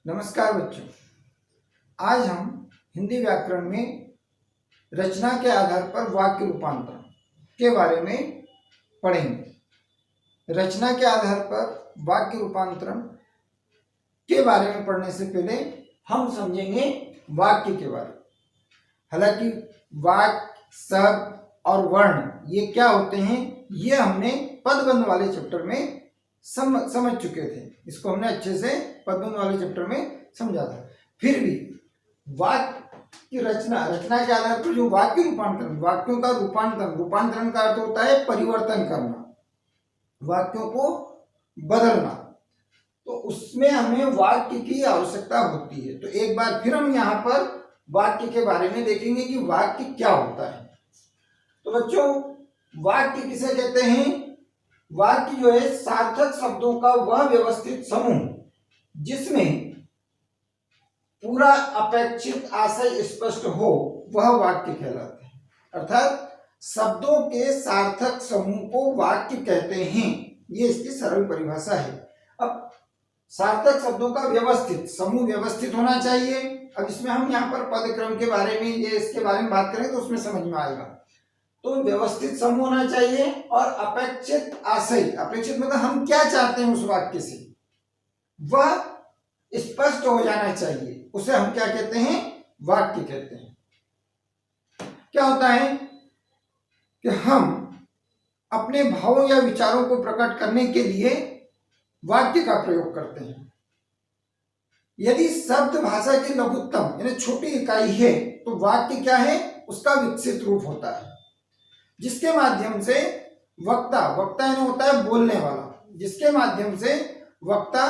नमस्कार बच्चों, आज हम हिंदी व्याकरण में रचना के आधार पर वाक्य रूपांतरण के बारे में पढ़ेंगे। रचना के आधार पर वाक्य रूपांतरण के बारे में पढ़ने से पहले हम समझेंगे वाक्य के बारे में। हालांकि वाक्य, शब्द और वर्ण ये क्या होते हैं, ये हमने पदबंध वाले चैप्टर में समझ चुके थे। इसको हमने अच्छे से पदबंध वाले चैप्टर में समझा था। फिर भी वाक्य की रचना के आधार पर जो वाक्य रूपांतरण, वाक्यों का रूपांतरण का अर्थ होता है परिवर्तन करना, वाक्यों को बदलना। तो उसमें हमें वाक्य की आवश्यकता होती है। तो एक बार फिर हम यहाँ पर वाक्य के बारे में देखेंगे कि वाक्य क्या होता है। तो बच्चों, वाक्य किसे कहते हैं? वाक्य जो है सार्थक शब्दों का वह व्यवस्थित समूह जिसमें पूरा अपेक्षित आशय स्पष्ट हो, वह वाक्य कहलाता है। अर्थात शब्दों के सार्थक समूह को वाक्य कहते हैं। ये इसकी सरल परिभाषा है। अब सार्थक शब्दों का व्यवस्थित समूह व्यवस्थित होना चाहिए। अब इसमें हम यहाँ पर पदक्रम के बारे में इसके बारे में बात करें तो उसमें समझ में आएगा। तो व्यवस्थित समूह होना चाहिए और अपेक्षित आशय, अपेक्षित मतलब हम क्या चाहते हैं उस वाक्य से, वह स्पष्ट हो जाना चाहिए। उसे हम क्या कहते हैं? वाक्य कहते हैं। क्या होता है कि हम अपने भावों या विचारों को प्रकट करने के लिए वाक्य का प्रयोग करते हैं। यदि शब्द भाषा की लघुत्तम यानी छोटी इकाई है तो वाक्य क्या है? उसका विकसित रूप होता है, जिसके माध्यम से वक्ता यानी होता है बोलने वाला, जिसके माध्यम से वक्ता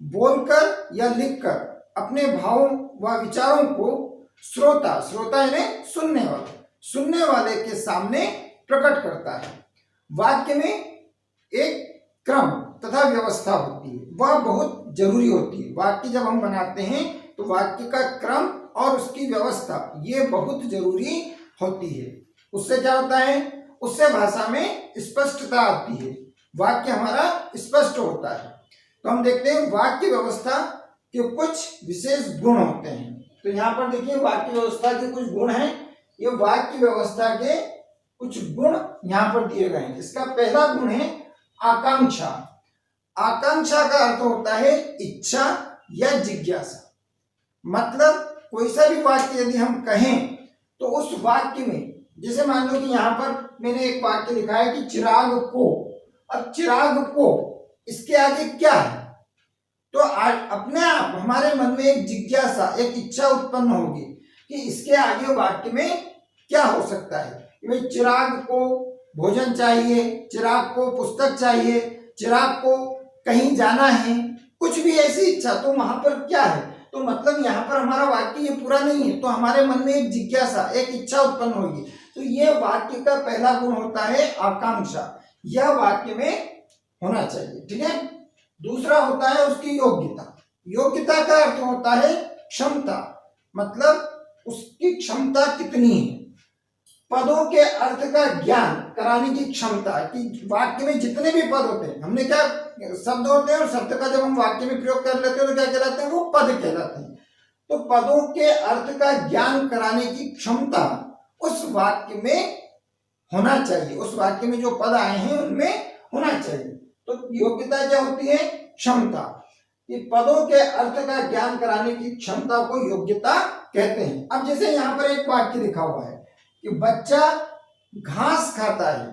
बोलकर या लिखकर अपने भावों व विचारों को श्रोता यानी सुनने वाले के सामने प्रकट करता है। वाक्य में एक क्रम तथा व्यवस्था होती है, वह बहुत जरूरी होती है। वाक्य जब हम बनाते हैं तो वाक्य का क्रम और उसकी व्यवस्था ये बहुत जरूरी होती है। उससे क्या होता है? उससे भाषा में स्पष्टता आती है, वाक्य हमारा स्पष्ट होता है। तो हम देखते हैं वाक्य व्यवस्था के कुछ विशेष गुण होते हैं। तो यहाँ पर देखिए वाक्य व्यवस्था के कुछ गुण हैं। ये वाक्य व्यवस्था के कुछ गुण यहाँ पर दिए गए हैं। इसका पहला गुण है आकांक्षा। आकांक्षा का अर्थ होता है इच्छा या जिज्ञासा। मतलब कोई सा भी वाक्य यदि हम कहें तो उस वाक्य में, जैसे मान लो कि यहाँ पर मैंने एक वाक्य लिखा है कि चिराग को। अब चिराग को इसके आगे क्या है? तो अपने आप हमारे मन में एक जिज्ञासा, एक इच्छा उत्पन्न होगी कि इसके आगे वाक्य में क्या हो सकता है। भाई चिराग को भोजन चाहिए, चिराग को पुस्तक चाहिए, चिराग को कहीं जाना है, कुछ भी ऐसी इच्छा। तो वहां पर क्या है? तो मतलब यहाँ पर हमारा वाक्य ये पूरा नहीं है, तो हमारे मन में एक जिज्ञासा, एक इच्छा उत्पन्न होगी। तो ये वाक्य का पहला गुण होता है आकांक्षा। यह वाक्य में होना चाहिए, ठीक है। दूसरा होता है उसकी योग्यता। योग्यता का अर्थ होता है क्षमता, मतलब उसकी क्षमता कितनी है। पदों के अर्थ का ज्ञान कराने की क्षमता, कि वाक्य में जितने भी पद होते हैं, हमने क्या शब्द होते हैं और शब्द का जब हम वाक्य में प्रयोग कर लेते हैं तो क्या कहलाते हैं? वो पद कहलाते हैं। तो पदों के अर्थ का ज्ञान कराने की क्षमता उस वाक्य में होना चाहिए। उस वाक्य में जो पद आए हैं उनमें होना चाहिए। तो योग्यता क्या होती है? क्षमता। कि पदों के अर्थ का ज्ञान कराने की क्षमता को योग्यता कहते हैं। अब जैसे यहाँ पर एक वाक्य लिखा हुआ है कि बच्चा घास खाता है,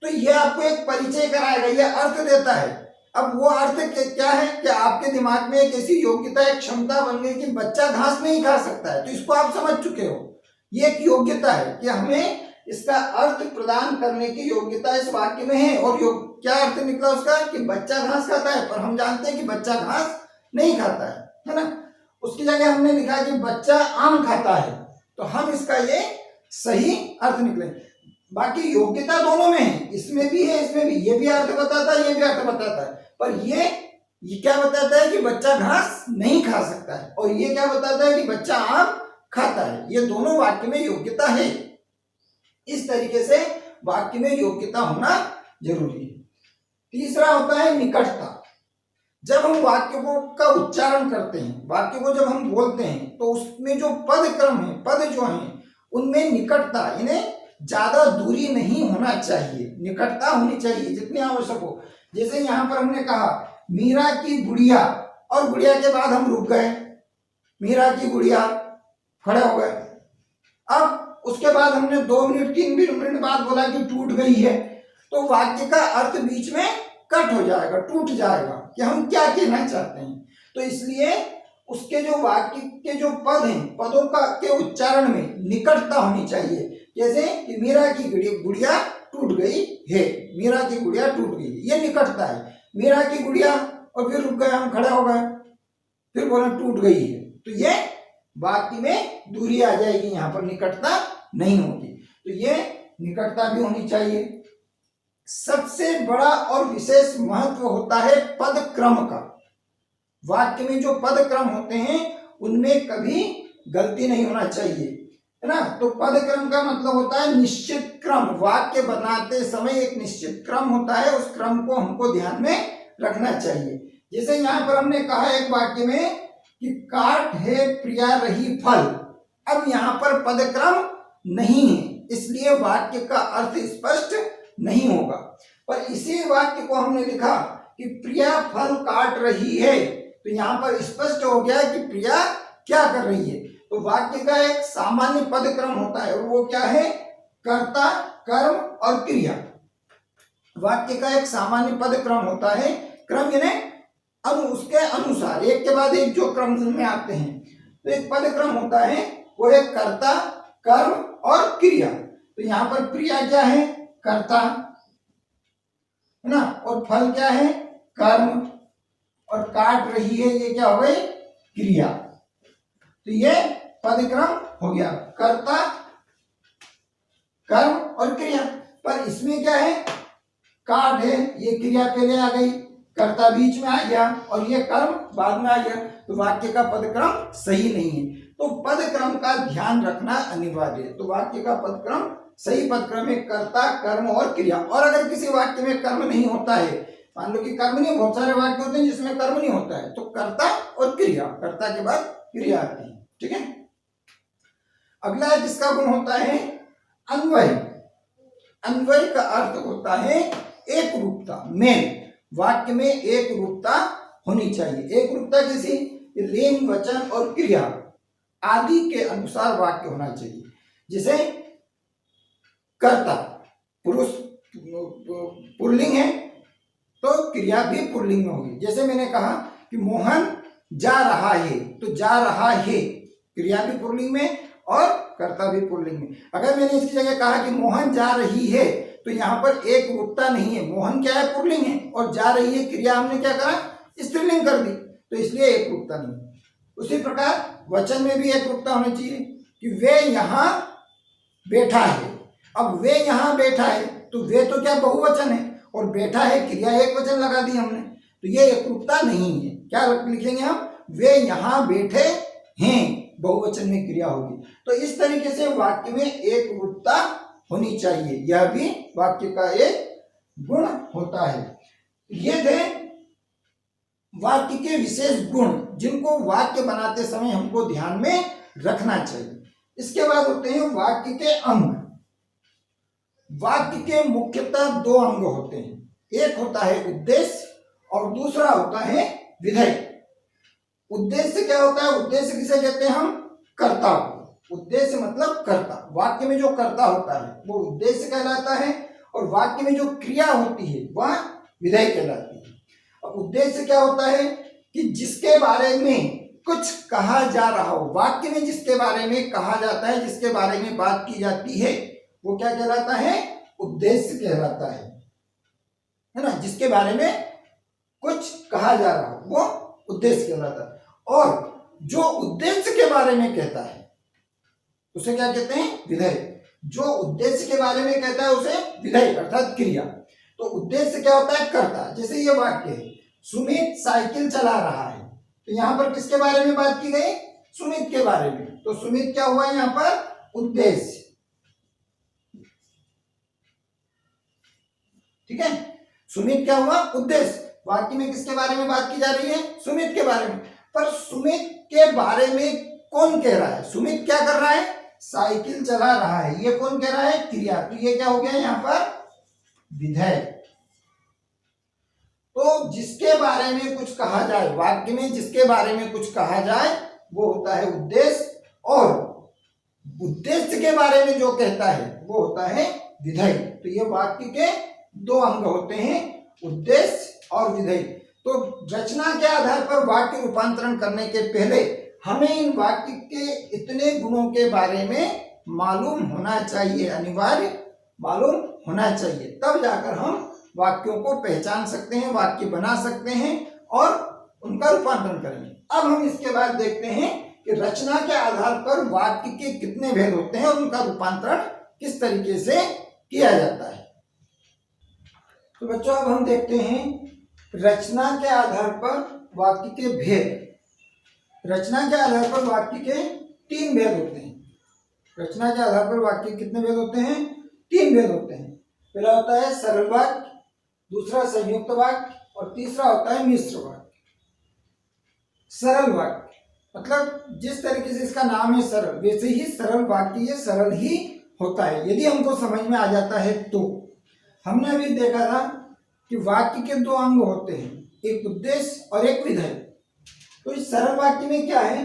तो यह आपको एक परिचय कराएगा, यह अर्थ देता है। अब वो अर्थ क्या है कि आपके दिमाग में एक ऐसी योग्यता, एक क्षमता बन गई कि बच्चा घास नहीं खा सकता है, तो इसको आप समझ चुके हो। ये एक योग्यता है कि हमें इसका अर्थ प्रदान करने की योग्यता इस वाक्य में है। और क्या अर्थ निकला उसका? कि बच्चा घास खाता है, पर हम जानते हैं कि बच्चा घास नहीं खाता है ना। उसकी जगह हमने लिखा कि बच्चा आम खाता है, तो हम इसका ये सही अर्थ निकले। बाकी योग्यता दोनों में है, इसमें भी है, इसमें भी। ये भी अर्थ बताता है, ये भी अर्थ बताता है, पर ये क्या बताता है कि बच्चा घास नहीं खा सकता है, और ये क्या बताता है कि बच्चा आम खाता है। ये दोनों वाक्य में योग्यता है। इस तरीके से वाक्य में योग्यता होना जरूरी है। तीसरा होता है निकटता। जब हम वाक्य को का उच्चारण करते हैं, वाक्य को जब हम बोलते हैं, तो उसमें जो पद क्रम है, पद जो है उनमें निकटता, इन्हें ज्यादा दूरी नहीं होना चाहिए, निकटता होनी चाहिए जितनी आवश्यक हो। जैसे यहाँ पर हमने कहा मीरा की गुड़िया, और गुड़िया के बाद हम रुक गए, मीरा की गुड़िया, खड़े हो गए। अब उसके बाद हमने 2 मिनट 3 मिनट बाद बोला कि टूट गई है, तो वाक्य का अर्थ बीच में कट हो जाएगा, टूट जाएगा कि हम क्या कहना चाहते हैं। तो इसलिए उसके जो वाक्य के जो पद हैं, पदों का के उच्चारण में निकटता होनी चाहिए। जैसे कि मीरा की गुड़िया टूट गई है, मीरा की गुड़िया टूट गई, ये निकटता है। मीरा की गुड़िया, और फिर रुक गए, हम खड़े हो गए, फिर बोला टूट गई है, तो ये वाक्य में दूरी आ जाएगी, यहाँ पर निकटता नहीं होगी। तो ये निकटता भी होनी चाहिए। सबसे बड़ा और विशेष महत्व होता है पद क्रम का। वाक्य में जो पद क्रम होते हैं उनमें कभी गलती नहीं होना चाहिए, है ना। तो पद क्रम का मतलब होता है निश्चित क्रम। वाक्य बनाते समय एक निश्चित क्रम होता है, उस क्रम को हमको ध्यान में रखना चाहिए। जैसे यहाँ पर हमने कहा एक वाक्य में कि काट है प्रिया रही फल। अब यहाँ पर पद क्रम नहीं है, इसलिए वाक्य का अर्थ स्पष्ट नहीं होगा। पर इसी वाक्य को हमने लिखा कि प्रिया फल काट रही है, तो यहाँ पर स्पष्ट हो गया कि प्रिया क्या कर रही है। तो वाक्य का एक सामान्य पद क्रम होता है, और वो क्या है, कर्ता, कर्म और क्रिया। वाक्य का एक सामान्य पद क्रम होता है, क्रम यानी उसके अनुसार एक के बाद एक जो क्रम में आते हैं, तो एक पद क्रम होता है, वो है कर्ता, कर्म और क्रिया। तो यहाँ पर प्रिया क्या है, कर्ता, है ना, और फल क्या है, कर्म, और काट रही है, ये क्या हो गई, क्रिया। तो ये पद क्रम हो गया, कर्ता, कर्म और क्रिया। पर इसमें क्या है, काट है, ये क्रिया पहले आ गई, कर्ता बीच में आ गया, और ये कर्म बाद में आ गया, तो वाक्य का पद क्रम सही नहीं है। तो पद क्रम का ध्यान रखना अनिवार्य है। तो वाक्य का पद क्रम सही पद क्रम है कर्ता, कर्म और क्रिया। और अगर किसी वाक्य में कर्म नहीं होता है, मान लो कि कर्म नहीं, बहुत सारे वाक्य होते हैं जिसमें कर्म नहीं होता है, तो कर्ता और क्रिया, कर्ता के बाद क्रिया आती है, ठीक है। अगला जिसका गुण होता है अन्वय। अन्वय का अर्थ होता है एक रूपता, मेल। वाक्य में एक रूपता होनी चाहिए। एक रूपता किसी लिंग, वचन और क्रिया आदि के अनुसार वाक्य होना चाहिए। जैसे कर्ता पुरुष पुल्लिंग है, तो क्रिया भी पुल्लिंग में होगी। जैसे मैंने कहा कि मोहन जा रहा है, तो जा रहा है क्रिया भी पुल्लिंग में और कर्ता भी पुल्लिंग में। अगर मैंने इसकी जगह कहा कि मोहन जा रही है, तो यहाँ पर एक रूपता नहीं है। मोहन क्या है, पुल्लिंग है, और जा रही है क्रिया हमने क्या करा, स्त्रीलिंग कर दी, तो इसलिए एक रूपता नहीं। उसी प्रकार वचन में भी एक रूपता होनी चाहिए कि वे यहाँ बैठा है। अब वे यहाँ बैठा है, तो वे तो क्या बहुवचन है, और बैठा है क्रिया एक वचन लगा दी हमने, तो ये एक रूपता नहीं है। क्या लिखेंगे हम, वे यहाँ बैठे हैं, बहुवचन में क्रिया होगी। तो इस तरीके से वाक्य में एक रूपता होनी चाहिए, यह भी वाक्य का एक गुण होता है। ये थे वाक्य के विशेष गुण, जिनको वाक्य बनाते समय हमको ध्यान में रखना चाहिए। इसके बाद होते हैं वाक्य के अंग। वाक्य के मुख्यतः 2 अंग होते हैं, एक होता है उद्देश्य और दूसरा होता है विधेय। उद्देश्य क्या होता है, उद्देश्य किसे कहते हैं हम, कर्ता को। उद्देश्य मतलब कर्ता, वाक्य में जो कर्ता होता है वो उद्देश्य कहलाता है, और वाक्य में जो क्रिया होती है वह विधेय कहलाती है। अब उद्देश्य क्या होता है कि जिसके बारे में कुछ कहा जा रहा हो, वाक्य में जिसके बारे में कहा जाता है, जिसके बारे में बात की जाती है, वो क्या कहलाता है, उद्देश्य कहलाता है ना। जिसके बारे में कुछ कहा जा रहा हो वो उद्देश्य कहलाता है। और जो उद्देश्य के बारे में कहता है उसे क्या कहते हैं, विधेय। जो उद्देश्य के बारे में कहता है उसे विधेय अर्थात क्रिया। तो उद्देश्य क्या होता है, कर्ता। जैसे ये वाक्य है, सुमित साइकिल चला रहा है, तो यहाँ पर किसके बारे में बात की गई, सुमित के बारे में। तो सुमित क्या हुआ यहाँ पर, उद्देश्य, ठीक है। सुमित क्या हुआ, उद्देश्य। वाक्य में किसके बारे में बात की जा रही है? सुमित के बारे में। पर सुमित के बारे में कौन कह रहा है? सुमित क्या कर रहा है? साइकिल चला रहा है। ये कौन कह रहा है? क्रिया। तो ये क्या हो गया यहाँ पर? विधेय। तो जिसके बारे में कुछ कहा जाए, वाक्य में जिसके बारे में कुछ कहा जाए वो होता है उद्देश्य, और उद्देश्य के बारे में जो कहता है वो होता है विधेय। तो ये वाक्य के दो अंग होते हैं, उद्देश्य और विधेय। तो रचना के आधार पर वाक्य रूपांतरण करने के पहले हमें इन वाक्य के इतने गुणों के बारे में मालूम होना चाहिए, अनिवार्य मालूम होना चाहिए, तब जाकर हम वाक्यों को पहचान सकते हैं, वाक्य बना सकते हैं और उनका रूपांतरण करेंगे। अब हम इसके बाद देखते हैं कि रचना के आधार पर वाक्य के कितने भेद होते हैं और उनका रूपांतरण किस तरीके से किया जाता है। तो बच्चों अब हम देखते हैं रचना के आधार पर वाक्य के भेद। रचना के आधार पर वाक्य के 3 भेद होते हैं। रचना के आधार पर वाक्य कितने भेद होते हैं? 3 भेद होते हैं। पहला होता है सरल वाक्य, दूसरा संयुक्त वाक्य और तीसरा होता है मिश्र वाक्य। सरल वाक्य मतलब जिस तरीके से इसका नाम है सरल, वैसे ही सरल वाक्य ये सरल ही होता है यदि हमको समझ में आ जाता है तो। हमने अभी देखा था कि वाक्य के 2 अंग होते हैं, एक उद्देश्य और एक विधेय। तो इस सरल वाक्य में क्या है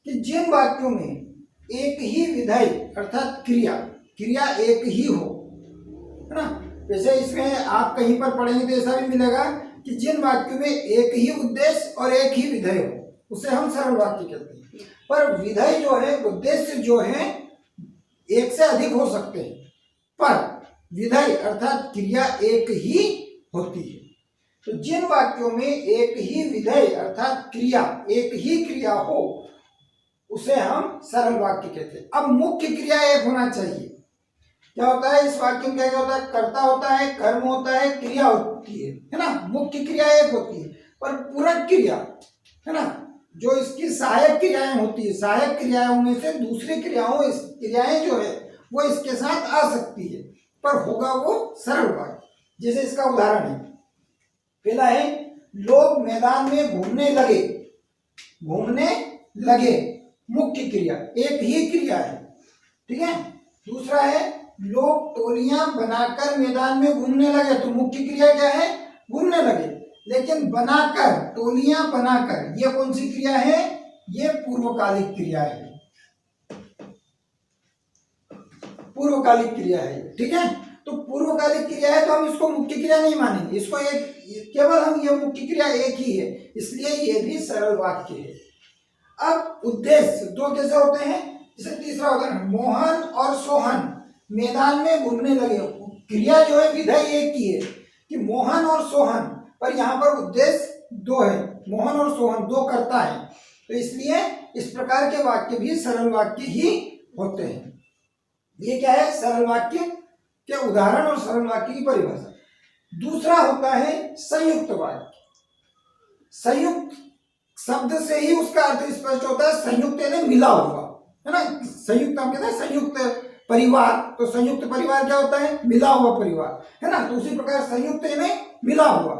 कि जिन वाक्यों में एक ही विधेय अर्थात क्रिया एक ही हो, है ना, वैसे इसमें आप कहीं पर पढ़ेंगे तो ऐसा भी मिलेगा कि जिन वाक्यों में एक ही उद्देश्य और एक ही विधेय हो उसे हम सरल वाक्य कहते हैं। पर विधेय जो है, उद्देश्य जो है, एक से अधिक हो सकते हैं, पर विधेय अर्थात क्रिया एक ही होती है। तो जिन वाक्यों में एक ही विधेय अर्थात क्रिया, एक ही क्रिया हो उसे हम सरल वाक्य कहते हैं। अब मुख्य क्रिया एक होना चाहिए। क्या होता है इस वाक्य में? क्या होता है? कर्ता होता है, कर्म होता है, क्रिया होती है ना। मुख्य क्रिया एक होती है, पर पूरक क्रिया, है ना, जो इसकी सहायक क्रियाएं होती है, सहायक क्रियाओं में से दूसरी क्रियाएं जो है वो इसके साथ आ सकती है, पर होगा वो सरल वाक्य। जैसे इसका उदाहरण है, पहला है लोग मैदान में घूमने लगे, मुख्य क्रिया एक ही क्रिया है, ठीक है। दूसरा है लोग टोलियां बनाकर मैदान में घूमने लगे, तो मुख्य क्रिया क्या है? घूमने लगे। लेकिन बनाकर, टोलियां बनाकर, ये कौन सी क्रिया है? ये पूर्वकालिक क्रिया है, पूर्वकालिक क्रिया है, ठीक है। तो पूर्वकालिक क्रिया है तो हम इसको मुख्य क्रिया नहीं मानेंगे, इसको एक केवल हम ये मुख्य क्रिया एक ही है, इसलिए ये भी सरल वाक्य है। अब उद्देश्य 2 कैसे होते हैं? जैसे तीसरा उदाहरण, मोहन और सोहन मैदान में घूमने लगे। क्रिया जो है विधेय एक ही है कि मोहन और सोहन, पर यहाँ पर उद्देश्य 2 है, मोहन और सोहन 2 कर्ता है, तो इसलिए इस प्रकार के वाक्य भी सरल वाक्य ही होते हैं। ये क्या है? सरल वाक्य के उदाहरण और सरल वाक्य की परिभाषा। दूसरा होता है संयुक्त वाक्य। संयुक्त शब्द से ही उसका अर्थ स्पष्ट होता है, संयुक्त यानी मिला हुआ, है ना। संयुक्त हम कहते हैं संयुक्त परिवार, तो संयुक्त परिवार क्या होता है? मिला हुआ परिवार, है ना। तो उसी प्रकार संयुक्त यानी मिला हुआ।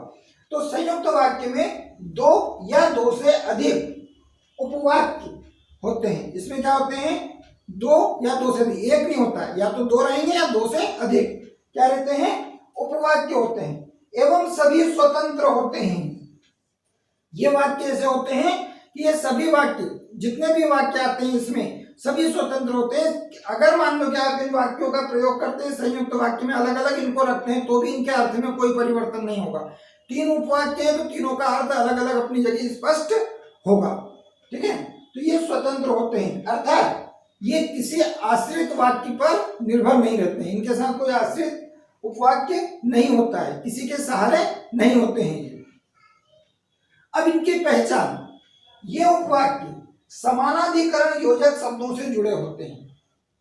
तो संयुक्त वाक्य में 2 या 2 से अधिक उपवाक्य होते हैं। इसमें क्या होते हैं? 2 या 2 से अधिक, एक नहीं होता है, या तो 2 रहेंगे या 2 से अधिक क्या रहते हैं? उपवाक्य होते हैं। एवं सभी स्वतंत्र होते हैं। ये वाक्य ऐसे होते हैं कि ये सभी वाक्य, जितने भी वाक्य आते हैं इसमें सभी स्वतंत्र होते हैं। अगर मान लो कि आप इन वाक्यों का प्रयोग करते हैं संयुक्त वाक्य में, अलग अलग इनको रखते हैं, तो भी इनके अर्थ में कोई परिवर्तन नहीं होगा। 3 उपवाक्य हैं तो तीनों का अर्थ अलग अलग अपनी जगह स्पष्ट होगा, ठीक है। तो ये स्वतंत्र होते हैं, अर्थात ये किसी आश्रित वाक्य पर निर्भर नहीं रहते हैं, इनके साथ कोई आश्रित उपवाक्य नहीं होता है, किसी के सहारे नहीं होते हैं ये। अब इनकी पहचान, ये उपवाक्य समानाधिकरण योजक शब्दों से जुड़े होते हैं।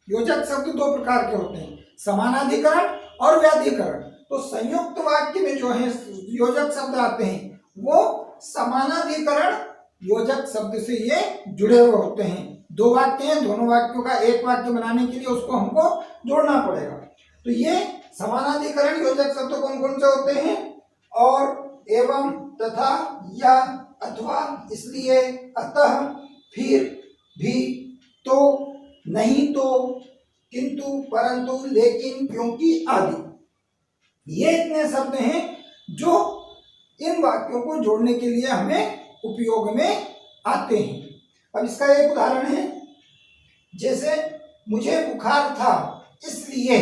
योजक शब्द 2 प्रकार के होते हैं, समानाधिकरण और व्याधिकरण। तो संयुक्त वाक्य में जो है योजक शब्द आते हैं वो समानाधिकरण योजक शब्द से ये जुड़े हुए होते हैं। 2 वाक्य हैं, दोनों वाक्यों का एक वाक्य बनाने के लिए उसको हमको जोड़ना पड़ेगा। तो ये समानाधिकरण योजक शब्द कौन कौन से होते हैं? और, एवं, तथा, या, अथवा, इसलिए, अतः, फिर, भी, तो, नहीं तो, किंतु, परंतु, लेकिन, क्योंकि आदि। ये इतने शब्द हैं जो इन वाक्यों को जोड़ने के लिए हमें उपयोग में आते हैं। अब इसका एक उदाहरण है, जैसे मुझे बुखार था इसलिए।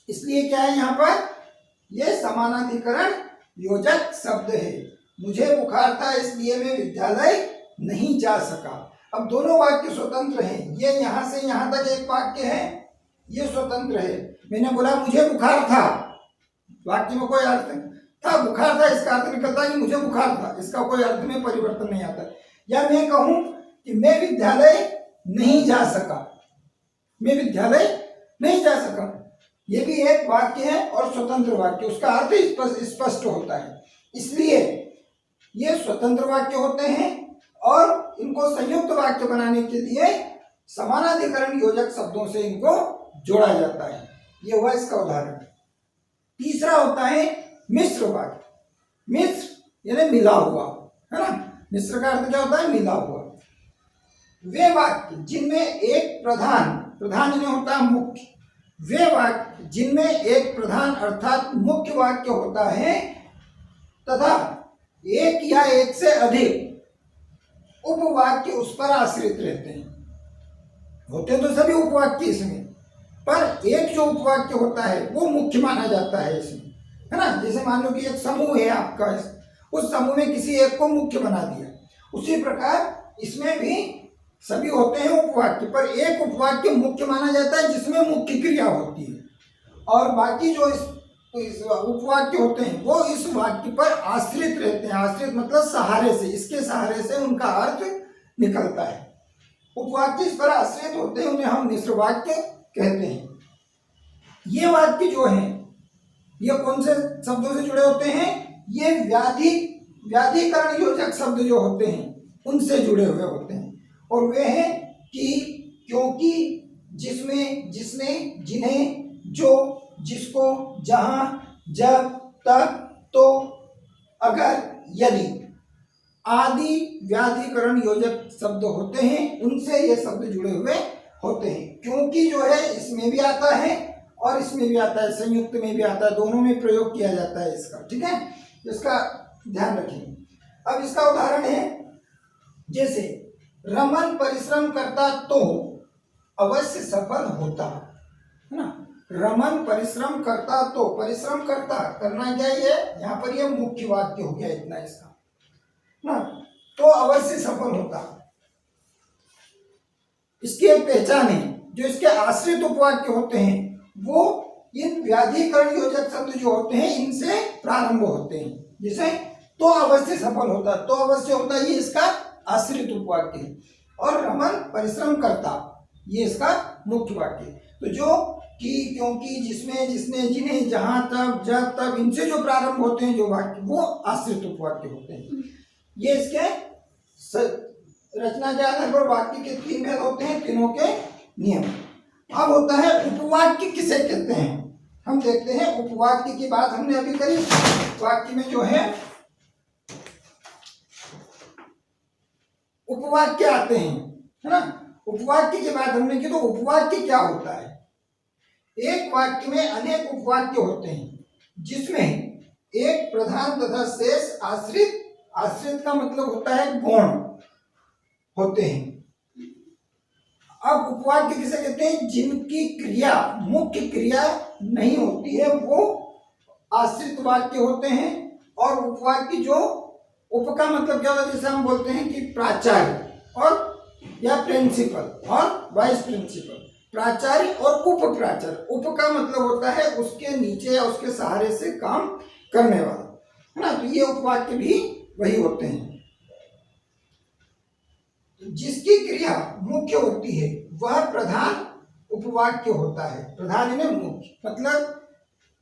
इसलिए क्या है यहाँ पर? यह समानाधिकरण योजक शब्द है। मुझे बुखार था इसलिए मैं विद्यालय नहीं जा सका। अब दोनों वाक्य स्वतंत्र हैं। ये यहाँ से यहाँ तक एक वाक्य है, ये स्वतंत्र है। मैंने बोला मुझे बुखार था, वाक्य में कोई अर्थ था, बुखार था इसका अर्थ निकलता है कि मुझे बुखार था, इसका कोई अर्थ में परिवर्तन नहीं आता। या मैं कहूं कि मैं विद्यालय नहीं जा सका, मैं विद्यालय नहीं जा सका, ये भी एक वाक्य है और स्वतंत्र वाक्य, उसका अर्थ स्पष्ट होता है। इसलिए ये स्वतंत्र वाक्य होते हैं और इनको संयुक्त वाक्य बनाने के लिए समानाधिकरण योजक शब्दों से इनको जोड़ा जाता है। ये हुआ इसका उदाहरण। तीसरा होता है मिश्र वाक्य। मिश्र यानी मिला हुआ, है ना। मिश्र का अर्थ क्या होता है? मिला हुआ। वे वाक्य जिनमें एक प्रधान यानी होता है मुख्य, वे वाक्य जिनमें एक प्रधान अर्थात मुख्य वाक्य होता है तथा एक या एक से अधिक उपवाक्य उस पर आश्रित रहते हैं। होते तो सभी उपवाक्य इसमें, पर एक जो उपवाक्य होता है वो मुख्य माना जाता है इसमें, है ना। जैसे मान लो कि एक समूह है आपका, उस समूह में किसी एक को मुख्य बना दिया, उसी प्रकार इसमें भी सभी होते हैं उपवाक्य, पर एक उपवाक्य मुख्य माना जाता है जिसमें मुख्य क्रिया होती है, और बाकी जो इस उपवाक्य होते हैं वो इस वाक्य पर आश्रित रहते हैं। आश्रित मतलब सहारे से, इसके सहारे से उनका अर्थ निकलता है। उपवाक्य इस पर आश्रित होते हैं, उन्हें हम मिश्र वाक्य कहते हैं। ये वाक्य जो हैं ये कौन से शब्दों से जुड़े होते हैं? ये व्याधिकरण योजक शब्द जो होते हैं उनसे जुड़े हुए होते हैं, और वे हैं कि, क्योंकि, जिसमें, जिसने, जिन्हें, जो, जिसको, जहां, जब, तब, तो, अगर, यदि आदि व्याधिकरण योजक शब्द होते हैं, उनसे ये शब्द जुड़े हुए होते हैं। क्योंकि जो है इसमें भी आता है और इसमें भी आता है, संयुक्त में भी आता है, दोनों में प्रयोग किया जाता है इसका, ठीक है। इसका ध्यान रखेंगे। अब इसका उदाहरण है, जैसे रमन परिश्रम करता तो अवश्य सफल होता, है ना। रमन परिश्रम करता तो, परिश्रम करता, करना क्या है यहाँ पर, ये मुख्य वाक्य हो गया इतना इसका ना, तो अवश्य सफल होता। इसकी एक पहचान है, जो इसके आश्रित उपवाक्य होते हैं वो इन व्याधिकरण योजक शब्द जो होते हैं इनसे प्रारंभ होते हैं। जैसे तो अवश्य सफल होता, तो अवश्य होता, ये इसका आश्रित उपवाक्य है, और रमन परिश्रम करता ये इसका मुख्य वाक्य। तो जो कि, क्योंकि, जिसमें, जिसने, जिन्हें, जहां, तब, जब, तब, इनसे जो प्रारंभ होते हैं जो वाक्य वो आश्रित उपवाक्य होते हैं। ये इसके रचना के आधार पर वाक्य के तीन भेद होते हैं, तीनों के नियम। अब होता है उपवाक्य किसे कहते हैं, हम देखते हैं। उपवाक्य की बात हमने अभी करी। वाक्य में जो है उपवाक्य आते हैं, है ना। उपवाक्य की बात हमने की, तो उपवाक्य क्या होता है? एक वाक्य में अनेक उपवाक्य होते हैं जिसमें एक प्रधान तथा शेष आश्रित, आश्रित का मतलब होता है गौण होते हैं। अब उपवाक्य किसे कहते हैं? जिनकी क्रिया, मुख्य क्रिया नहीं होती है वो आश्रित वाक्य होते हैं। और उपवाक्य जो, उप का मतलब क्या होता है, जैसे हम बोलते हैं कि प्राचार्य और या प्रिंसिपल और वाइस प्रिंसिपल, प्राचार्य और उप प्राचार्य। उप का मतलब होता है उसके नीचे या उसके सहारे से काम करने वाला, है ना। तो ये उपवाक्य भी वही होते हैं। जिसकी क्रिया मुख्य होती है वह प्रधान उपवाक्य होता है। प्रधान यानी मुख्य, मतलब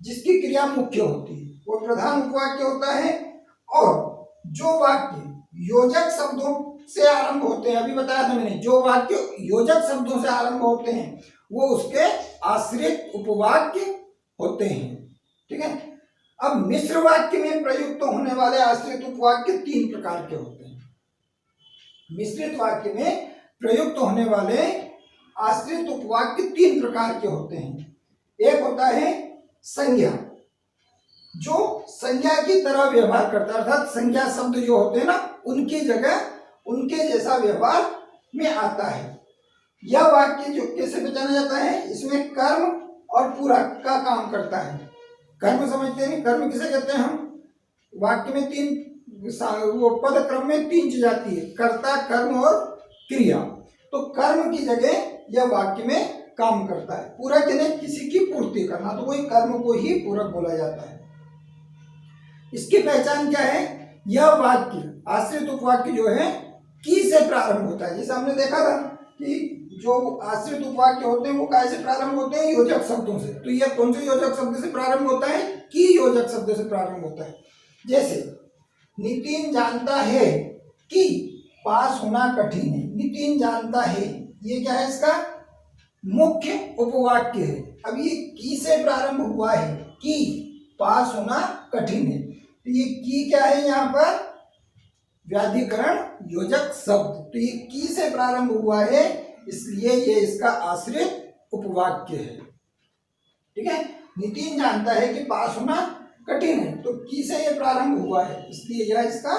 जिसकी क्रिया मुख्य होती है वो प्रधान उपवाक्य होता है। और जो वाक्य योजक शब्दों से आरंभ होते हैं, अभी बताया था मैंने, जो वाक्य योजक शब्दों से आरंभ होते हैं वो उसके आश्रित उपवाक्य होते हैं, ठीक है। अब मिश्र वाक्य में प्रयुक्त होने वाले आश्रित उपवाक्य 3 प्रकार के होते हैं। मिश्रित वाक्य में प्रयुक्त होने वाले आश्रित उपवाक्य 3 प्रकार के होते हैं। एक होता है संज्ञा, जो संज्ञा की तरह व्यवहार करता है, अर्थात संज्ञा शब्द जो होते हैं ना, उनकी जगह उनके जैसा व्यवहार में आता है। यह वाक्य जो कैसे पहचाना जाता है, इसमें कर्म और पूरक का काम करता है। कर्म समझते हैं, कर्म किसे कहते हैं हम? वाक्य में 3 वो पद क्रम में 3 चीज आती है, कर्ता, कर्म और क्रिया। तो कर्म की जगह यह वाक्य में काम करता है। पूरक यानी किसी की पूर्ति करना, तो वही कर्म को ही पूरक बोला जाता है। इसकी पहचान क्या है? यह वाक्य आश्रित उपवाक्य जो है की से प्रारंभ होता है। जैसे हमने देखा था कि जो आश्रित उपवाक्य होते हैं वो कैसे प्रारंभ होते हैं? योजक शब्दों से। तो यह कौन से योजक शब्द से प्रारंभ होता है? की योजक शब्द से प्रारंभ होता है। जैसे नितिन जानता है कि पास होना कठिन है। नितिन जानता है, ये क्या है? इसका मुख्य उपवाक्य है। अब ये की से प्रारंभ हुआ है कि पास होना कठिन है, तो ये की क्या है? यहाँ पर व्याधिकरण योजक शब्द। तो ये की से प्रारंभ हुआ है, इसलिए ये इसका आश्रित उपवाक्य है। ठीक है, नितिन जानता है कि पास होना कठिन है, तो की से ये प्रारंभ हुआ है, इसलिए यह इसका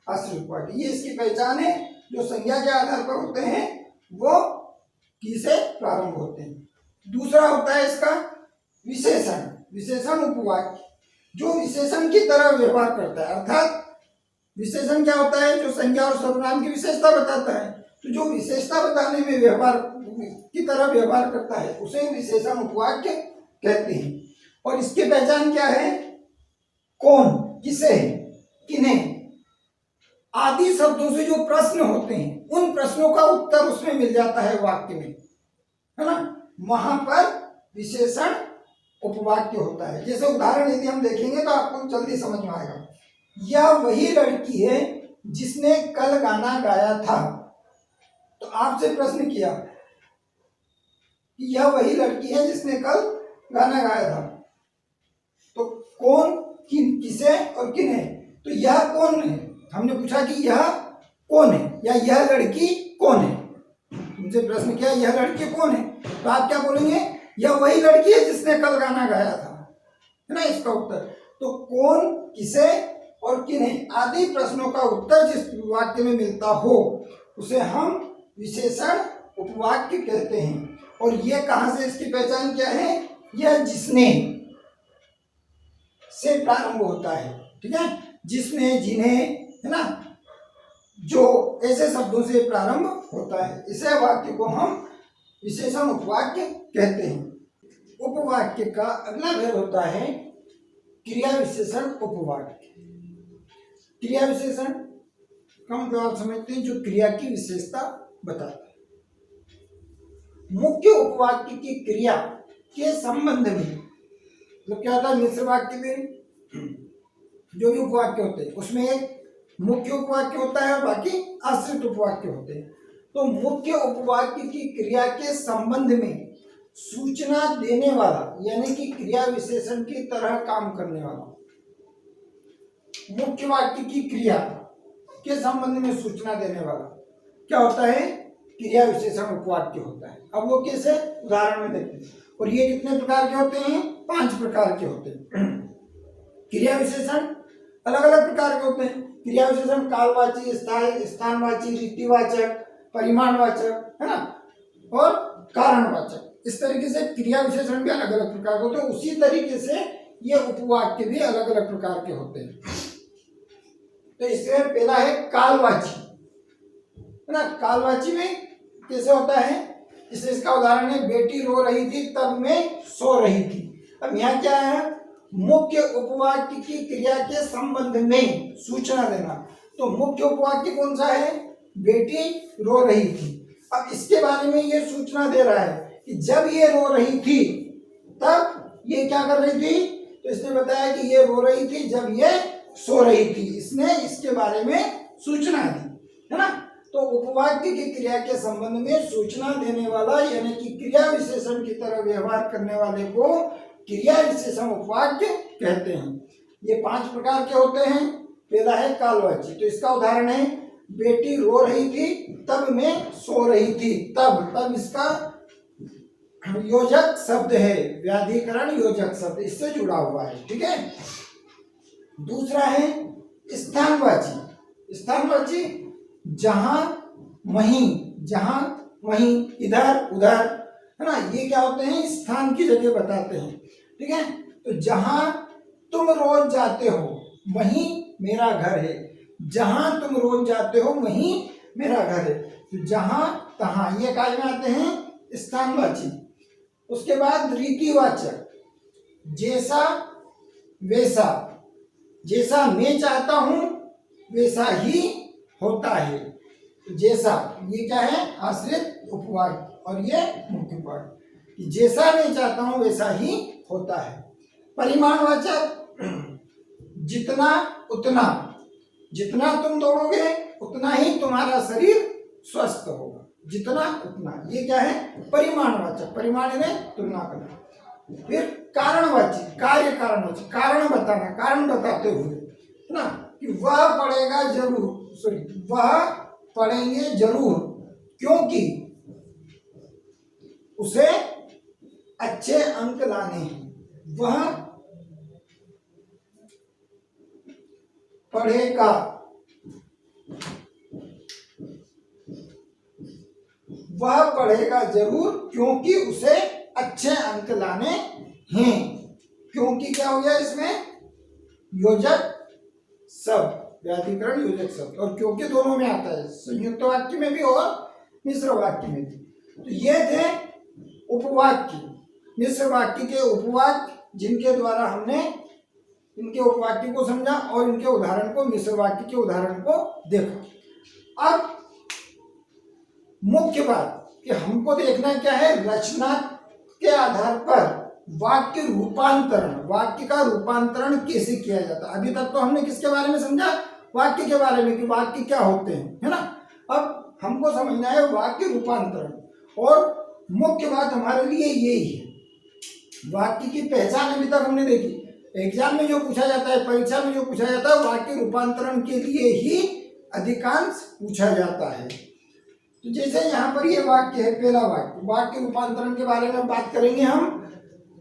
आश्रित उपवाक्य। ये इसकी पहचान है। जो संज्ञा के आधार पर होते हैं वो की से प्रारंभ होते हैं। दूसरा होता है इसका विशेषण। विशेषण उपवाक्य जो विशेषण की तरह व्यवहार करता है, अर्थात विशेषण क्या होता है? जो संज्ञा और सर्वनाम की विशेषता बताता है। तो जो विशेषता बताने में व्यवहार की तरह व्यवहार करता है उसे विशेषण उपवाक्य कहते हैं। और इसकी पहचान क्या है? कौन, किसे, किन्हें आदि शब्दों से जो प्रश्न होते हैं उन प्रश्नों का उत्तर उसमें मिल जाता है वाक्य में, है ना, वहां पर विशेषण उपवाक्य होता है। जैसे उदाहरण यदि हम देखेंगे तो आपको जल्दी समझ में आएगा। यह वही लड़की है जिसने कल गाना गाया था। तो आपसे प्रश्न किया कि यह वही लड़की है जिसने कल गाना गाया था, तो कौन, किन, किसे और किन्हें? तो यह कौन है? हमने पूछा कि यह कौन है या यह लड़की कौन है। मुझे प्रश्न किया यह लड़की कौन है, तो आप क्या बोलेंगे? यह वही लड़की है जिसने कल गाना गाया था, है ना इसका उत्तर। तो कौन, किसे और किन्हें आदि प्रश्नों का उत्तर जिस वाक्य में मिलता हो उसे हम विशेषण उपवाक्य कहते हैं। और ये कहां से इसकी पहचान क्या है? यह जिसने से प्रारंभ होता है। ठीक है, जिसने, जिन्हें, है ना, जो ऐसे शब्दों से प्रारंभ होता है, इसे वाक्य को हम विशेषण उपवाक्य कहते हैं। उपवाक्य का अगला भेद होता है क्रिया विशेषण उपवाक्य। क्रिया विशेषण का मतलब आप समझते हैं जो क्रिया की विशेषता बताता है। मुख्य उपवाक्य की क्रिया के संबंध में, तो क्या होता है मिश्र वाक्य में जो भी उपवाक्य होते हैं उसमें एक मुख्य उपवाक्य होता है और बाकी आश्रित उपवाक्य होते हैं। तो मुख्य उपवाक्य की क्रिया के संबंध में सूचना देने वाला यानी कि क्रिया विशेषण की तरह काम करने वाला, मुख्य वाक्य की क्रिया के संबंध में सूचना देने वाला क्या होता है? क्रिया विशेषण उपवाक्य होता है। अब वो कैसे? उदाहरण में देखते हैं। और ये कितने प्रकार के होते हैं? 5 प्रकार के होते हैं। क्रिया विशेषण अलग अलग प्रकार के होते हैं। क्रिया विशेषण कालवाची, स्थानवाची, रीतिवाचक, परिमाणवाचक, है ना, और कारणवाचक। इस तरीके से क्रिया विशेषण भी अलग अलग प्रकार के होते हैं। उसी तरीके से ये उपवाक्य भी अलग अलग प्रकार के होते हैं। तो इसमें पहला है कालवाची, है ना। कालवाची में कैसे होता है? इससे इसका उदाहरण है बेटी रो रही थी तब मैं सो रही थी। अब यहाँ क्या है? मुख्य उपवाक्य की क्रिया के संबंध में सूचना देना। तो मुख्य उपवाक्य कौन सा है? बेटी रो रही थी। अब इसके बारे में ये सूचना दे रहा है कि जब ये रो रही थी तब ये क्या कर रही थी? तो इसने बताया कि ये रो रही थी जब ये सो रही थी। इसने इसके बारे में सूचना दी, है ना। तो उपवाक्य की क्रिया के संबंध में सूचना देने वाला यानी कि क्रिया विशेषण की तरह व्यवहार करने वाले को क्रिया विशेषण उपवाक्य कहते हैं। ये 5 प्रकार के होते हैं। पहला है कालवाची, तो इसका उदाहरण है बेटी रो रही थी तब मैं सो रही थी। तब इसका योजक शब्द है, व्याधिकरण योजक शब्द, इससे जुड़ा हुआ है। ठीक है। दूसरा है स्थानवाची। स्थानवाची जहां वहीं इधर उधर, है ना, ये क्या होते हैं, स्थान की जगह बताते हैं। ठीक है। तो जहां तुम रोज जाते हो वहीं मेरा घर है, जहां तुम रोज जाते हो वहीं मेरा घर है। तो जहां तहां ये काज में आते हैं स्थानवाची। उसके बाद रीतिवाचक, जैसा वैसा, जैसा मैं चाहता हूं वैसा ही होता है। तो जैसा ये क्या है, आश्रित उपवाक्य, और ये मुख्य वाक्य। जैसा मैं चाहता हूं वैसा ही होता है। परिमाणवाचक, जितना उतना, जितना तुम दौड़ोगे उतना ही तुम्हारा शरीर स्वस्थ होगा। जितना उतना, ये क्या है, परिमाणवाचक। परिमाण ने तुलना करना। फिर कारणवाची, कार्य कारणवाची, कारण बताना, कारण बताते हुए, है ना, कि वह पढ़ेगा जरूर, वह पढ़ेंगे जरूर क्योंकि उसे अच्छे अंक लाने हैं। वह पढ़ेगा, वह पढ़ेगा जरूर क्योंकि उसे अच्छे अंक लाने हैं। क्योंकि क्या हो गया इसमें, योजक शब्द, व्याधिकरण योजक शब्द, और क्योंकि दोनों में आता है, संयुक्त वाक्य में भी और मिश्र वाक्य में भी। तो ये थे उपवाक्य, मिश्र वाक्य के उपवाक्य, जिनके द्वारा हमने इनके उपवाक्य को समझा और इनके उदाहरण को, मिश्र वाक्य के उदाहरण को देखा। अब मुख्य बात कि हमको देखना क्या है, रचना के आधार पर वाक्य रूपांतरण, वाक्य का रूपांतरण कैसे किया जाता है। अभी तक तो हमने किसके बारे में समझा, वाक्य के बारे में, कि वाक्य क्या होते हैं, है ना। अब हमको समझना है वाक्य रूपांतरण, और मुख्य बात हमारे लिए यही है। वाक्य की पहचान अभी तक हमने देखी, एग्जाम में जो पूछा जाता है, परीक्षा में जो पूछा जाता है, वाक्य रूपांतरण के लिए ही अधिकांश पूछा जाता है। तो जैसे यहाँ पर ये वाक्य है, पहला वाक्य, वाक्य रूपांतरण के बारे में बात करेंगे हम।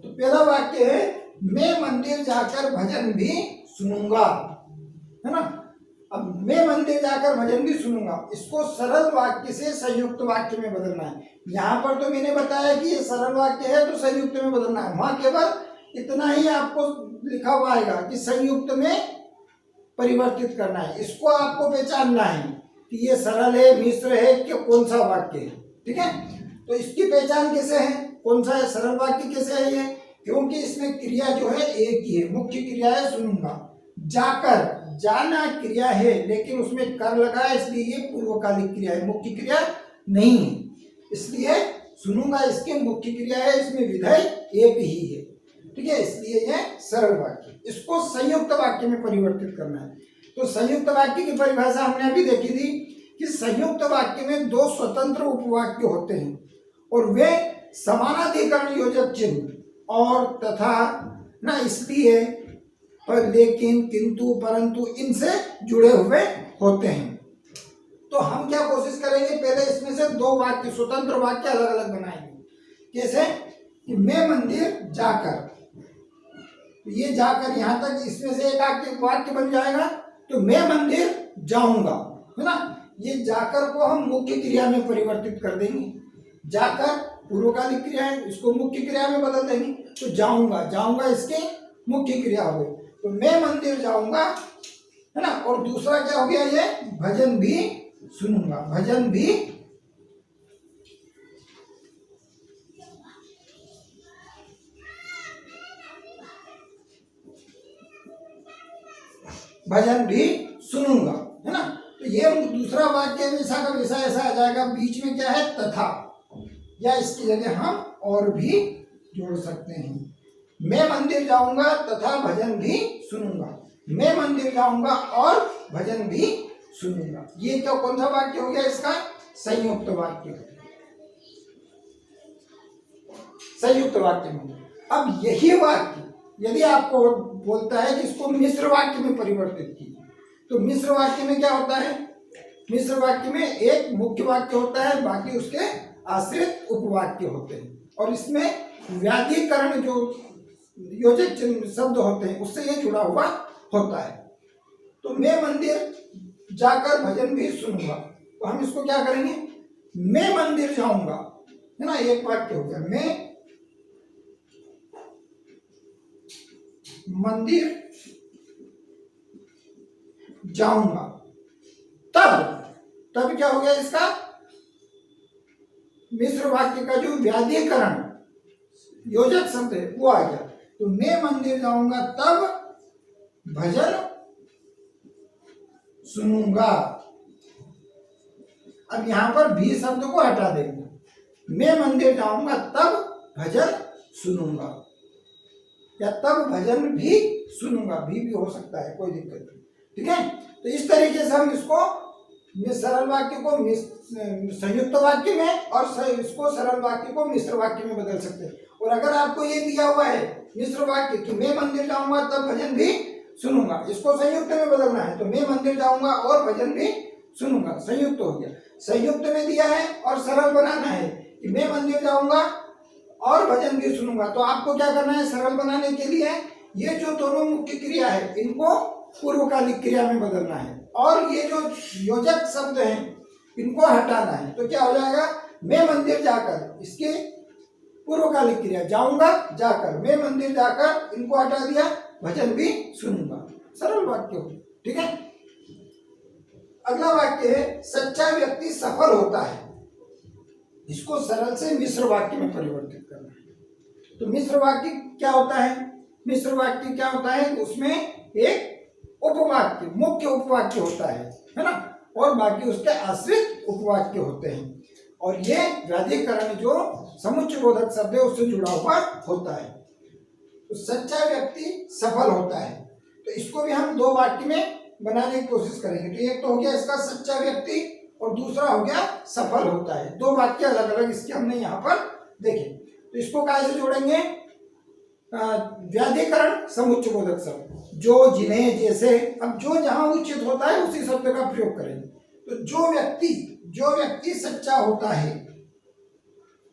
तो पहला वाक्य है, मैं मंदिर जाकर भजन भी सुनूंगा, है ना। अब मैं मंदिर जाकर भजन भी सुनूंगा, इसको सरल वाक्य से संयुक्त वाक्य में बदलना है। यहाँ पर तो मैंने बताया कि ये सरल वाक्य है तो संयुक्त में बदलना है, वहां केवल इतना ही आपको लिखा हुआ आएगा कि संयुक्त में परिवर्तित करना है। इसको आपको पहचानना है कि ये सरल है, मिश्र है, कि कौन सा वाक्य है। ठीक है। तो इसकी पहचान कैसे है, कौन सा है सरल वाक्य, कैसे है ये, क्योंकि इसमें क्रिया जो है एक ही है, मुख्य क्रिया है सुनूंगा। जाकर, जाना क्रिया है लेकिन उसमें कर लगा है, इसलिए ये पूर्वकालिक क्रिया है, मुख्य क्रिया नहीं है, इसलिए सुनूंगा इसकी मुख्य क्रिया है, इसमें विधेय एक ही है। ठीक है, इसलिए ये सरल वाक्य। इसको संयुक्त वाक्य में परिवर्तित करना है। तो संयुक्त वाक्य की परिभाषा हमने अभी देखी थी कि संयुक्त वाक्य में दो स्वतंत्र उपवाक्य होते हैं और वे समानाधिकरण योजक चिन्ह और तथा ना, इसलिए, पर, लेकिन, किंतु, परंतु इनसे जुड़े हुए होते हैं। तो हम क्या कोशिश करेंगे, पहले इसमें से दो वाक्य, स्वतंत्र वाक्य अलग अलग बनाएंगे। कैसे कि मैं मंदिर जाकर, तो ये जाकर यहां तक, इसमें से एक वाक्य बन जाएगा। तो मैं मंदिर जाऊंगा, है ना, ये जाकर को हम मुख्य क्रिया में परिवर्तित कर देंगे। जाकर पूर्वकालिक क्रिया है, इसको मुख्य क्रिया में बदल देंगे। तो जाऊंगा, जाऊंगा इसके मुख्य क्रिया हो गई। तो मैं मंदिर जाऊंगा, है ना, और दूसरा क्या हो गया, ये भजन भी सुनूंगा, भजन भी सुनूंगा, है ना। तो ये दूसरा वाक्य वैसा का वैसा ऐसा आ जाएगा। बीच में क्या है, तथा, या इसकी जगह हम और भी जोड़ सकते हैं। मैं मंदिर जाऊंगा तथा भजन भी सुनूंगा, मैं मंदिर जाऊंगा और भजन भी सुनूंगा। ये क्या, कौन सा वाक्य हो गया इसका, संयुक्त वाक्य, संयुक्त वाक्य में। अब यही वाक्य यदि आपको बोलता है कि इसको मिश्र वाक्य में परिवर्तित कीजिए, तो मिश्र वाक्य में क्या होता है? मिश्र वाक्य में एक मुख्य वाक्य होता है, बाकी उसके आश्रित उपवाक्य होते हैं, और इसमें व्याधिकरण जो योजक शब्द होते हैं उससे ये जुड़ा हुआ होता है। तो मैं मंदिर जाकर भजन भी सुनूंगा, तो हम इसको क्या करेंगे? मैं मंदिर जाऊंगा, है ना, एक वाक्य हो गया। मैं मंदिर जाऊंगा, तब क्या हो गया? इसका मिश्र वाक्य का जो व्याधिकरण योजक शब्द है वो आ गया। तो मैं मंदिर जाऊंगा तब भजन सुनूंगा। अब यहां पर भी शब्द को हटा देंगे, मैं मंदिर जाऊंगा तब भजन सुनूंगा, या तब भजन भी सुनूंगा, भी हो सकता है, कोई दिक्कत नहीं। ठीक है, तो इस तरीके से हम इसको सरल वाक्य को संयुक्त वाक्य में और इसको सरल वाक्य को मिश्र वाक्य में बदल सकते हैं। और अगर आपको ये दिया हुआ है मिश्र वाक्य कि मैं मंदिर जाऊंगा तब भजन भी सुनूंगा, इसको संयुक्त में बदलना है, तो मैं मंदिर जाऊंगा और भजन भी सुनूंगा, संयुक्त हो गया। संयुक्त में दिया है और सरल बनाना है कि मैं मंदिर जाऊंगा और भजन भी सुनूंगा, तो आपको क्या करना है? सरल बनाने के लिए ये जो दोनों मुख्य क्रिया है इनको पूर्वकालिक क्रिया में बदलना है, और ये जो योजक शब्द हैं इनको हटाना है। तो क्या हो जाएगा? मैं मंदिर जाकर, इसके पूर्वकालिक क्रिया जाऊंगा जाकर, मैं मंदिर जाकर, इनको हटा दिया, भजन भी सुनूंगा, सरल वाक्य हो। ठीक है, अगला वाक्य है सच्चा व्यक्ति सफल होता है। इसको सरल से मिश्र वाक्य में परिवर्तित करना है। तो मिश्र वाक्य क्या होता है? मिश्र वाक्य क्या होता है? उसमें एक उपवाक्य, मुख्य उपवाक्य होता है ना, और बाकी उसके आश्रित उपवाक्य होते हैं, और ये व्याधिकरण जो समुच्चय बोधक शब्द है उससे जुड़ा हुआ होता है। तो सच्चा व्यक्ति सफल होता है, तो इसको भी हम दो वाक्य में बनाने की कोशिश करेंगे। तो एक तो हो गया इसका सच्चा व्यक्ति, और दूसरा हो गया सफल होता है। दो वाक्य अलग अलग इसके हमने यहाँ पर देखे। तो इसको कैसे जोड़ेंगे? व्याधिकरण समुच्चय बोधक शब्द, जो, जिन्हें, जैसे। अब जो जहां उचित होता है उसी शब्द का प्रयोग करेंगे। तो जो व्यक्ति सच्चा होता है,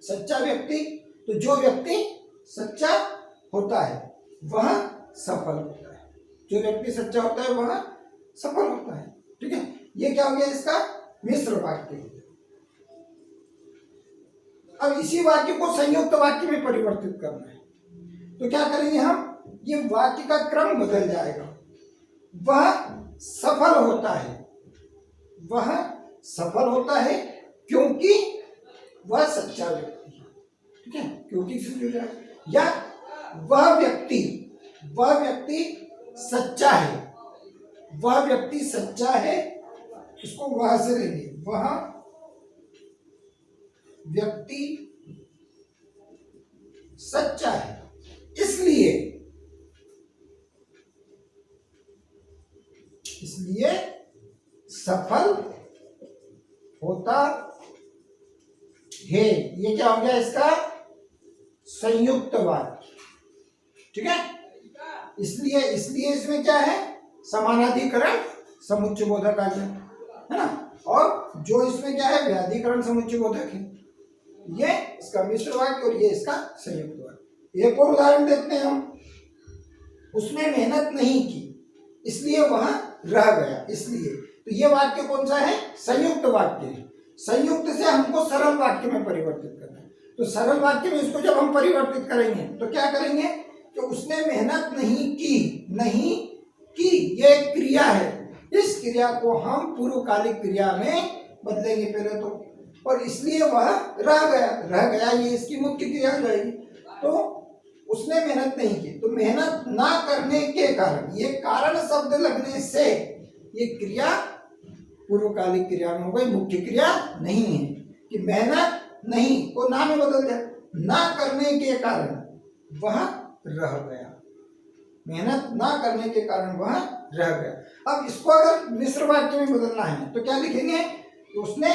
सच्चा व्यक्ति, तो जो व्यक्ति सच्चा होता है वह सफल होता है। जो व्यक्ति सच्चा होता है वह सफल होता है। ठीक है, ये क्या हो गया? इसका मिश्र वाक्य। अब इसी वाक्य को संयुक्त वाक्य में परिवर्तित करना है, तो क्या करेंगे हम? ये वाक्य का क्रम बदल जाएगा। वह सफल होता है, वह सफल होता है क्योंकि वह सच्चा व्यक्ति है। ठीक है, क्योंकि से जुड़ जाएगा। या वह व्यक्ति सच्चा है, वह व्यक्ति सच्चा है, इसको वह से लेंगे, वह व्यक्ति सच्चा है इसलिए सफल होता है। ये क्या हो गया? इसका संयुक्त वाक्य। ठीक है, इसलिए इसमें क्या है? समानाधिकरण समुच्चय बोधक आ गया, है ना, और जो इसमें क्या है? व्याधिकरण समुच्चय बोधक है। ये इसका मिश्र वाक्य और ये इसका संयुक्त वाक्य। एक और उदाहरण देखते हैं हम। उसने मेहनत नहीं की इसलिए वह रह गया, इसलिए। तो ये वाक्य कौन सा है? संयुक्त वाक्य है। संयुक्त से हमको सरल वाक्य में परिवर्तित करना है। तो सरल वाक्य में इसको जब हम परिवर्तित करेंगे तो क्या करेंगे कि उसने मेहनत नहीं की, ये एक क्रिया है, इस क्रिया को हम पूर्वकालिक क्रिया में बदलेंगे पहले तो, और इसलिए वह रह गया, ये इसकी मुख्य क्रिया हो जाएगी। तो उसने मेहनत नहीं की, तो मेहनत ना करने के कारण, ये कारण शब्द लगने से ये क्रिया पूर्वकालिक क्रिया में हो गई, मुख्य क्रिया नहीं है। कि मेहनत नहीं को ना में बदल दिया, ना करने के कारण वह रह गया, मेहनत ना करने के कारण वह रह गया। अब इसको अगर मिश्र वाक्य में बदलना है तो क्या लिखेंगे? उसने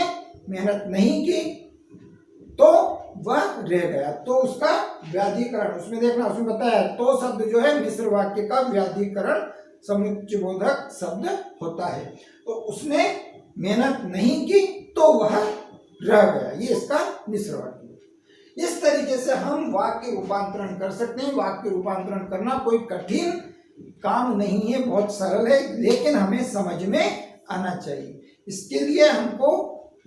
मेहनत नहीं की तो वह रह गया, तो उसका व्याधिकरण, उसमें देखना, उसमें बताया तो शब्द जो है मिश्र वाक्य का व्याधिकरण समुच्चयबोधक शब्द होता है। तो उसने मेहनत नहीं की तो वह रह गया, ये इसका मिश्र वाक्य। इस तरीके से हम वाक्य रूपांतरण कर सकते हैं। वाक्य रूपांतरण करना कोई कठिन काम नहीं है, बहुत सरल है, लेकिन हमें समझ में आना चाहिए। इसके लिए हमको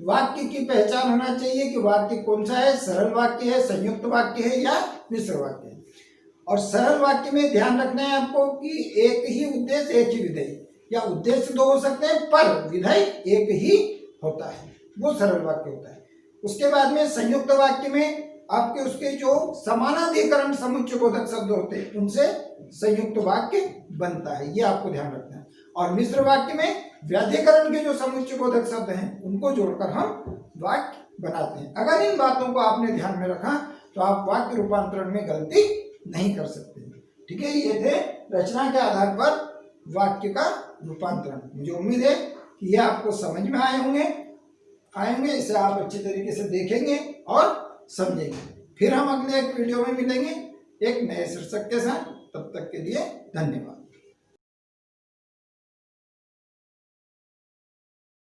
वाक्य की पहचान होना चाहिए कि वाक्य कौन सा है, सरल वाक्य है, संयुक्त वाक्य है या मिश्र वाक्य है। और सरल वाक्य में ध्यान रखना है आपको कि एक ही उद्देश्य एक ही विधेय, या उद्देश्य दो हो सकते हैं पर विधेय एक ही होता है, वो सरल वाक्य होता है। उसके बाद में संयुक्त वाक्य में आपके उसके जो समानाधिकरण समुच्चयबोधक शब्द होते हैं उनसे संयुक्त वाक्य बनता है, ये आपको ध्यान रखना है। और मिश्र वाक्य में व्याधिकरण के जो समुच्चयबोधक शब्द हैं उनको जोड़कर हम वाक्य बनाते हैं। अगर इन बातों को आपने ध्यान में रखा तो आप वाक्य रूपांतरण में गलती नहीं कर सकते। ठीक है, ये थे रचना के आधार पर वाक्य का रूपांतरण। मुझे उम्मीद है कि ये आपको समझ में आए होंगे, इसे आप अच्छी तरीके से देखेंगे और समझेंगे। फिर हम अगले एक वीडियो में मिलेंगे एक नए शीर्षक के साथ। तब तक के लिए धन्यवाद।